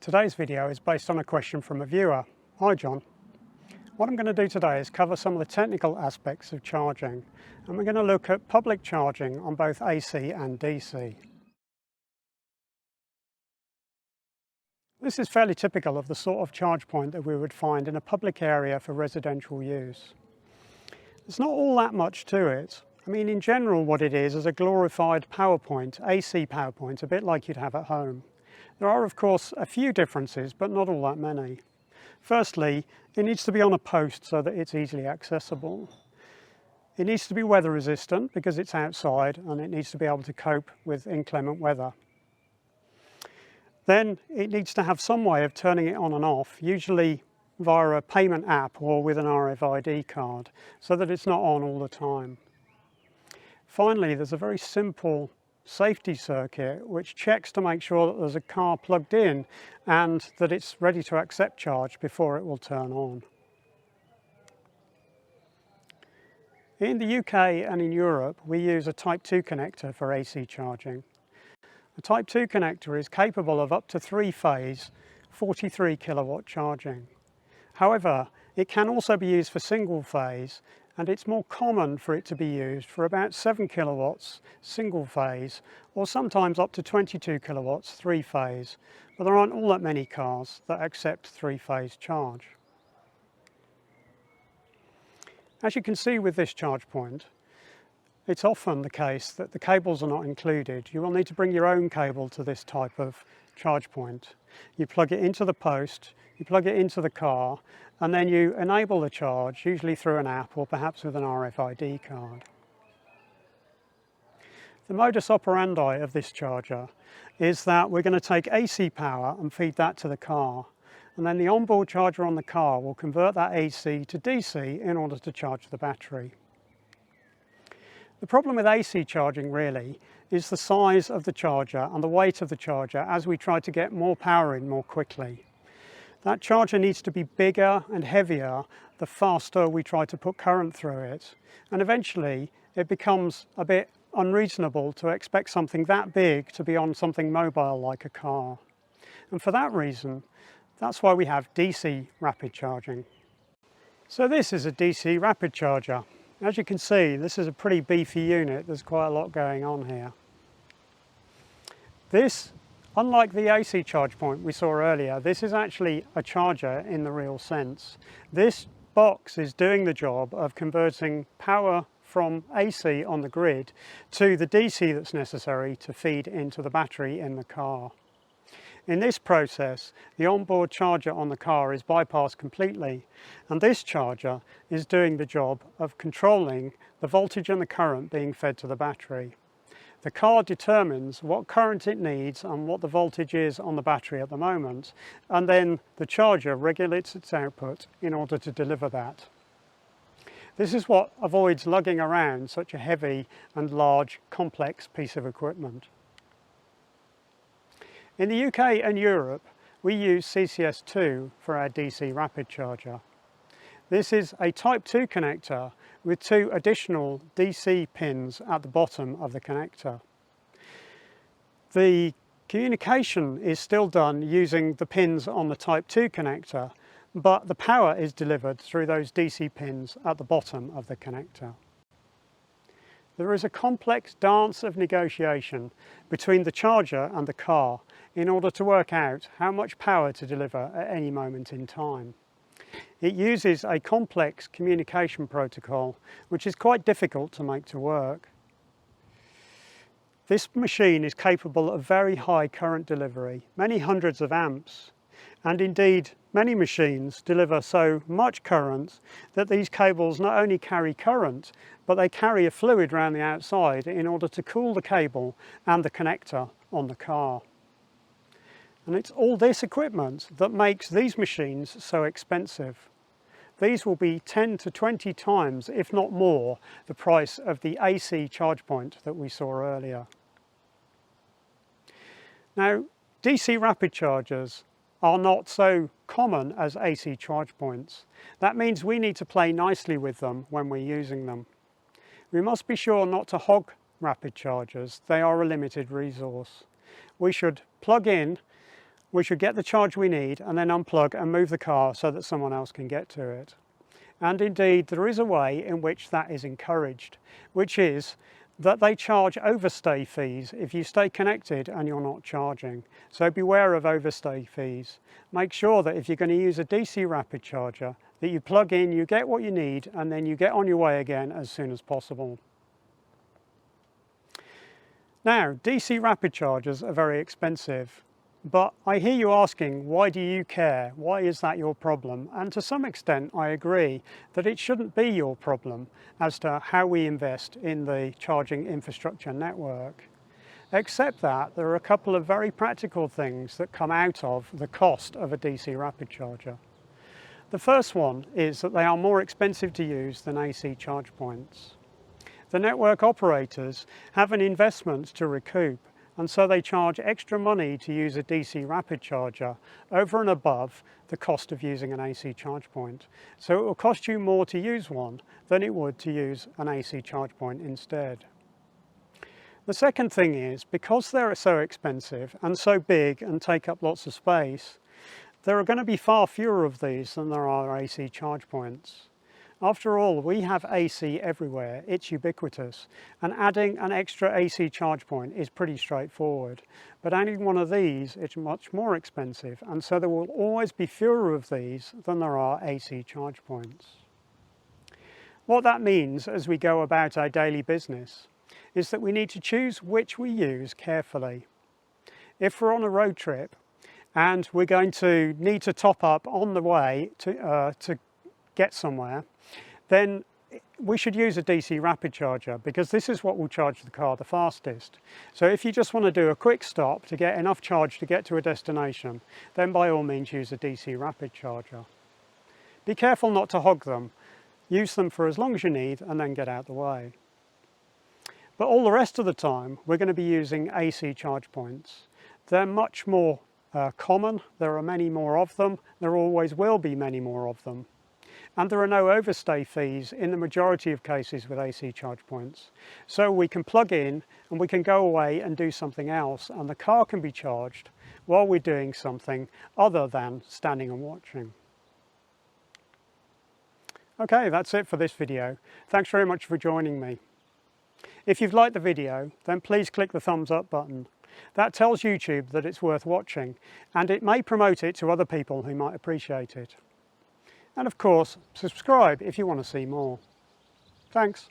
Today's video is based on a question from a viewer. Hi John. What I'm going to do today is cover some of the technical aspects of charging, and we're going to look at public charging on both AC and DC. This is fairly typical of the sort of charge point that we would find in a public area for residential use. There's not all that much to it. I mean, in general what it is a glorified power point, AC power point, a bit like you'd have at home. There are of course a few differences, but not all that many. Firstly, it needs to be on a post so that it's easily accessible. It needs to be weather resistant because it's outside, and it needs to be able to cope with inclement weather. Then it needs to have some way of turning it on and off, usually via a payment app or with an RFID card, so that it's not on all the time. Finally, there's a very simple safety circuit which checks to make sure that there's a car plugged in and that it's ready to accept charge before it will turn on. In the UK and in Europe, we use a Type 2 connector for AC charging. The Type 2 connector is capable of up to 3-phase 43 kilowatt charging. However, it can also be used for single phase, and it's more common for it to be used for about 7 kilowatts single phase, or sometimes up to 22 kilowatts 3-phase, but there aren't all that many cars that accept 3-phase charge. As you can see with this charge point, it's often the case that the cables are not included. You will need to bring your own cable to this type of charge point. You plug it into the post, you plug it into the car, and then you enable the charge, usually through an app or perhaps with an RFID card. The modus operandi of this charger is that we're going to take AC power and feed that to the car, and then the onboard charger on the car will convert that AC to DC in order to charge the battery. The problem with AC charging really is the size of the charger and the weight of the charger as we try to get more power in more quickly. That charger needs to be bigger and heavier the faster we try to put current through it, and eventually it becomes a bit unreasonable to expect something that big to be on something mobile like a car. And for that reason, that's why we have DC rapid charging. So this is a DC rapid charger. As you can see, this is a pretty beefy unit. There's quite a lot going on here. This, unlike the AC charge point we saw earlier, this is actually a charger in the real sense. This box is doing the job of converting power from AC on the grid to the DC that's necessary to feed into the battery in the car. In this process, the onboard charger on the car is bypassed completely, and this charger is doing the job of controlling the voltage and the current being fed to the battery. The car determines what current it needs and what the voltage is on the battery at the moment, and then the charger regulates its output in order to deliver that. This is what avoids lugging around such a heavy and large, complex piece of equipment. In the UK and Europe, we use CCS2 for our DC rapid charger. This is a Type 2 connector with 2 additional DC pins at the bottom of the connector. The communication is still done using the pins on the Type 2 connector, but the power is delivered through those DC pins at the bottom of the connector. There is a complex dance of negotiation between the charger and the car in order to work out how much power to deliver at any moment in time. It uses a complex communication protocol which is quite difficult to make to work. This machine is capable of very high current delivery, many hundreds of amps, and indeed many machines deliver so much current that these cables not only carry current, but they carry a fluid around the outside in order to cool the cable and the connector on the car. And it's all this equipment that makes these machines so expensive. These will be 10 to 20 times, if not more, the price of the AC charge point that we saw earlier. Now, DC rapid chargers are not so common as AC charge points. That means we need to play nicely with them when we're using them. We must be sure not to hog rapid chargers. They are a limited resource. We should plug in we should get the charge we need and then unplug and move the car so that someone else can get to it. And indeed, there is a way in which that is encouraged, which is that they charge overstay fees if you stay connected and you're not charging. So beware of overstay fees. Make sure that if you're going to use a DC rapid charger, that you plug in, you get what you need, and then you get on your way again as soon as possible. Now, DC rapid chargers are very expensive. But I hear you asking, why do you care? Why is that your problem? And to some extent, I agree that it shouldn't be your problem as to how we invest in the charging infrastructure network. Except that there are a couple of very practical things that come out of the cost of a DC rapid charger. The first one is that they are more expensive to use than AC charge points. The network operators have an investment to recoup, and so they charge extra money to use a DC rapid charger over and above the cost of using an AC charge point. So it will cost you more to use one than it would to use an AC charge point instead. The second thing is, because they're so expensive and so big and take up lots of space, there are going to be far fewer of these than there are AC charge points. After all, we have AC everywhere, it's ubiquitous, and adding an extra AC charge point is pretty straightforward. But adding one of these is much more expensive, and so there will always be fewer of these than there are AC charge points. What that means as we go about our daily business is that we need to choose which we use carefully. If we're on a road trip and we're going to need to top up on the way to get somewhere, then we should use a DC rapid charger, because this is what will charge the car the fastest. So if you just want to do a quick stop to get enough charge to get to a destination, then by all means use a DC rapid charger. Be careful not to hog them. Use them for as long as you need and then get out the way. But all the rest of the time we're going to be using AC charge points. They're much more common, there are many more of them, there always will be many more of them. And there are no overstay fees in the majority of cases with AC charge points. So we can plug in and we can go away and do something else, and the car can be charged while we're doing something other than standing and watching. Okay, that's it for this video. Thanks very much for joining me. If you've liked the video, then please click the thumbs up button. That tells YouTube that it's worth watching, and it may promote it to other people who might appreciate it. And of course, subscribe if you want to see more. Thanks.